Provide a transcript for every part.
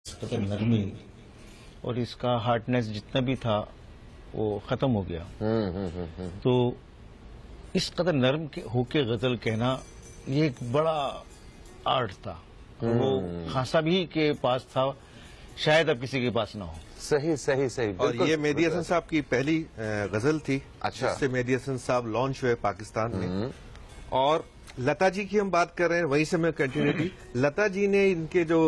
तो नरमी और इसका हार्डनेस जितना भी था वो खत्म हो गया। तो इस कदर नरम होके गजल कहना ये एक बड़ा आर्ट था। वो खासा भी के पास था, शायद अब किसी के पास ना हो। सही सही सही। और ये मेहदी हसन साहब की पहली गजल थी। अच्छा। जिससे मेहदी हसन साहब लॉन्च हुए पाकिस्तान में। और लता जी की हम बात कर रहे हैं, वहीं से मैं कंटिन्यूटी। लता जी ने इनके जो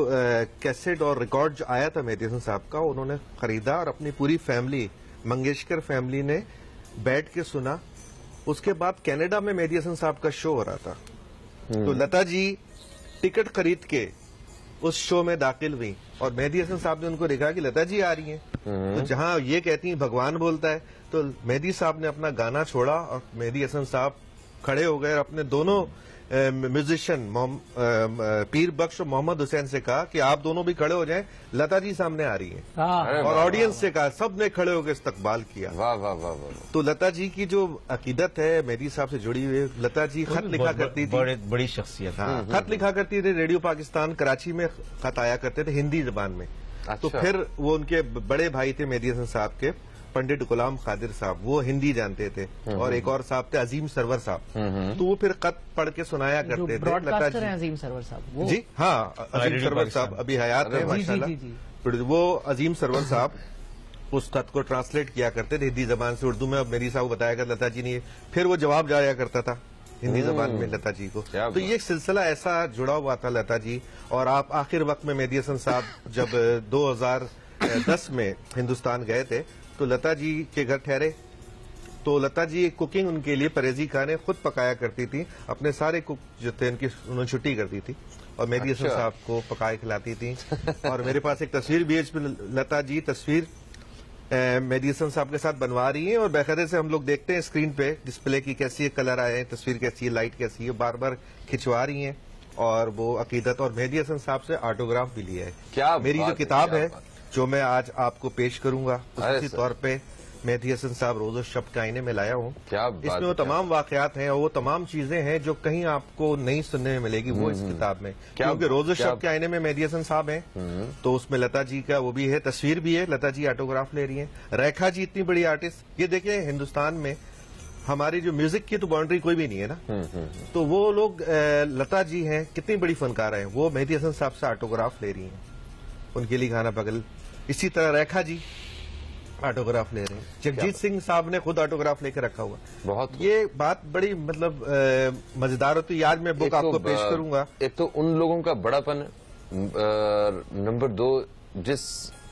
कैसेट और रिकॉर्ड जो आया था मेहदी हसन साहब का, उन्होंने खरीदा और अपनी पूरी फैमिली, मंगेशकर फैमिली ने बैठ के सुना। उसके बाद कनाडा में मेहदी हसन साहब का शो हो रहा था, तो लता जी टिकट खरीद के उस शो में दाखिल हुई और मेहदी हसन साहब ने उनको देखा कि लता जी आ रही हैं। तो जहां ये कहती हैं भगवान बोलता है, तो मेहदी साहब ने अपना गाना छोड़ा और मेहदी हसन साहब खड़े हो गए और अपने दोनों म्यूजिशियन पीर बख्श और मोहम्मद हुसैन से कहा कि आप दोनों भी खड़े हो जाएं, लता जी सामने आ रही हैं। और ऑडियंस से कहा, सब ने खड़े होकर इस्तकबाल किया। वाह वाह वाह वाह। तो लता जी की जो अकीदत है मेहदी साहब से जुड़ी हुई, लता जी खत लिखा करती थी। बड़ी शख्सियत। हाँ, खत लिखा करती थी। रेडियो पाकिस्तान कराची में खत आया करते थे हिंदी जबान में। तो फिर वो उनके बड़े भाई थे मेहदी हसन साहब के, पंडित गुलाम कादिर साहब, वो हिंदी जानते थे। और एक और साहब थे अजीम सरवर साहब, तो वो फिर खत पढ़ के सुनाया करते थे। लता जी अजीम सरवर साहब जी, हाँ, अजीम सरवर साहब अभी हयात है माशाल्लाह। वो अजीम सरवर साहब उस खत को ट्रांसलेट किया करते थे हिंदी जबान से उर्दू में। अब मेरी साहब बताया कर लता जी ने, फिर वो जवाब जाया करता था हिंदी जबान में लता जी को। तो ये सिलसिला ऐसा जुड़ा हुआ था लता जी। और आप आखिर वक्त में मेहदी हसन साहब जब 2010 में हिंदुस्तान गए थे, तो लता जी के घर ठहरे। तो लता जी कुकिंग उनके लिए परेजी खाने खुद पकाया करती थी। अपने सारे कुक जो थे उनकी उन्होंने छुट्टी करती थी और मेहदी हसन साहब को पकाए खिलाती थी। और मेरे पास एक तस्वीर भी है जिसमें लता जी तस्वीर मेहदी हसन साहब के साथ बनवा रही हैं। और बेखैर से हम लोग देखते हैं स्क्रीन पे डिस्प्ले की कैसी है, कलर आए हैं, तस्वीर कैसी है, लाइट कैसी है, बार बार खिंचवा रही हैं। और वो अकीदत और मेहदी हसन साहब से ऑटोग्राफ भी लिया है। क्या मेरी जो किताब है जो मैं आज आपको पेश करूंगा, उसी तौर पे मेहदी हसन साहब रोज़ो शब के आईने में लाया हूँ। इसमें वो तमाम वाकयात हैं और वो तमाम चीजें हैं जो कहीं आपको नहीं सुनने में मिलेगी वो इस किताब में। क्योंकि रोज़ो शब के आईने में मेहदी हसन साहब हैं, तो उसमें लता जी का वो भी है, तस्वीर भी है, लता जी ऑटोग्राफ ले रही हैं। रेखा जी इतनी बड़ी आर्टिस्ट, ये देखिए हिंदुस्तान में हमारी जो म्यूजिक की तो बाउंड्री कोई भी नहीं है ना, तो वो लोग लता जी हैं, कितनी बड़ी फनकार हैं, वो मेहदी हसन साहब से ऑटोग्राफ ले रही हैं, उनके लिए गाना पगल। इसी तरह रेखा जी ऑटोग्राफ ले रहे हैं। जगजीत सिंह साहब ने खुद ऑटोग्राफ लेकर रखा हुआ। बहुत ये बात बड़ी मतलब मजेदार होती है। आज मैं बुक आपको पेश करूंगा। एक तो उन लोगों का बड़ापन, नंबर 2 जिस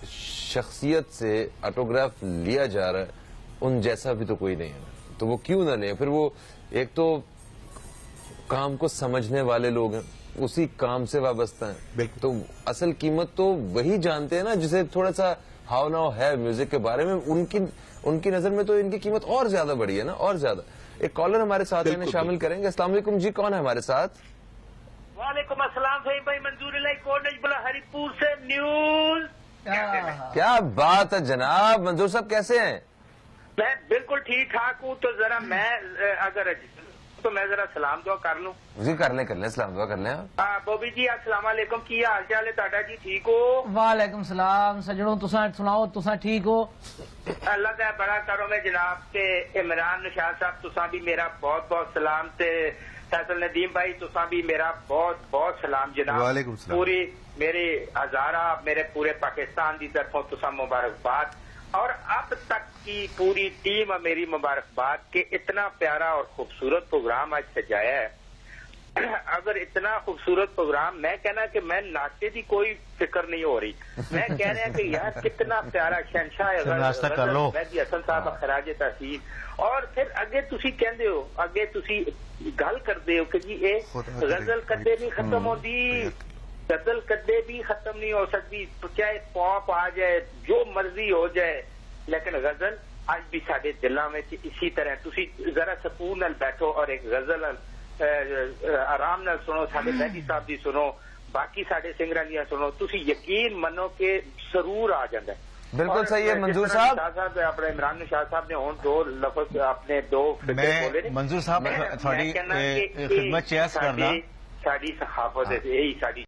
शख्सियत से ऑटोग्राफ लिया जा रहा है उन जैसा भी तो कोई नहीं है, तो वो क्यों ना ले। फिर वो एक तो काम को समझने वाले लोग हैं, उसी काम से वाबस्ता है, तो असल कीमत तो वही जानते हैं ना जिसे थोड़ा सा हाव नाव है म्यूजिक के बारे में। उनकी नजर में तो इनकी कीमत और ज्यादा बढ़ी है ना, और ज्यादा। एक कॉलर हमारे साथ है, शामिल करेंगे। अस्सलाम वालेकुम जी, कौन है हमारे साथ? वालेकुम अस्सलाम भाई मंजूर इलाही हरिपुर से न्यूज। क्या बात है जनाब, मंजूर साहब कैसे हैं? मैं बिल्कुल ठीक ठाक हूँ। तो जरा मैं अगर तो मैं जरा सलाम दुआ कर लूं जी। कर लें सलाम दुआ कर लें। बॉबी जी अस्सलाम वालेकुम, की हाल चाल है ताड़ा जी, ठीक हो? वालेकुम सलाम सजनों, तुसा सुनाओ, तुसा ठीक हो? अल्लाह का बड़ा करो में जनाब के इमरान निशाद साहब, तुसा भी मेरा बहुत बहुत सलाम। ते फैसल नदीम भाई, तुसा भी मेरा बहुत बहुत सलाम जनाब। वालेकुम सलाम। पूरी मेरी हजारा मेरे पूरे पाकिस्तान की तरफों तुसा मुबारकबाद। और अब तक की पूरी टीम मेरी मुबारकबाद के इतना प्यारा और खूबसूरत प्रोग्राम आज सजाया है। अगर इतना खूबसूरत प्रोग्राम, मैं कहना कि मैं नाचे की कोई फिक्र नहीं हो रही, मैं कह रहा कि यार कितना प्यारा शहनशाह मेहदी हसन साहब खराज तहसीन। और फिर अगे तुसी कहंदे हो, अगे तुसी गल करदे हो कि जी ये गजल कदे नहीं खत्म होती, गजल कदे भी खत्म नहीं हो सकती, चाहे पॉप आ जाए, जो मर्जी हो जाए, लेकिन गजल आज भी साडे दिलों में इसी तरह। तुसी जरा सुकून नाल बैठो और एक गजल आराम नाल सुनो, साडे मेहदी साहब दी सुनो, बाकी साडे सिंगरां दी सुनो, तुसी यकीन मनो के सरूर आ जाता है। बिल्कुल सही है मंजूर साहब। अपने इमरान निशाद साहब ने हुण 2 लफ्ज अपने 2 बोले ने। मंजूर साहब थोड़ी खिदमत चेस करना, साडी सहाफत यही साडी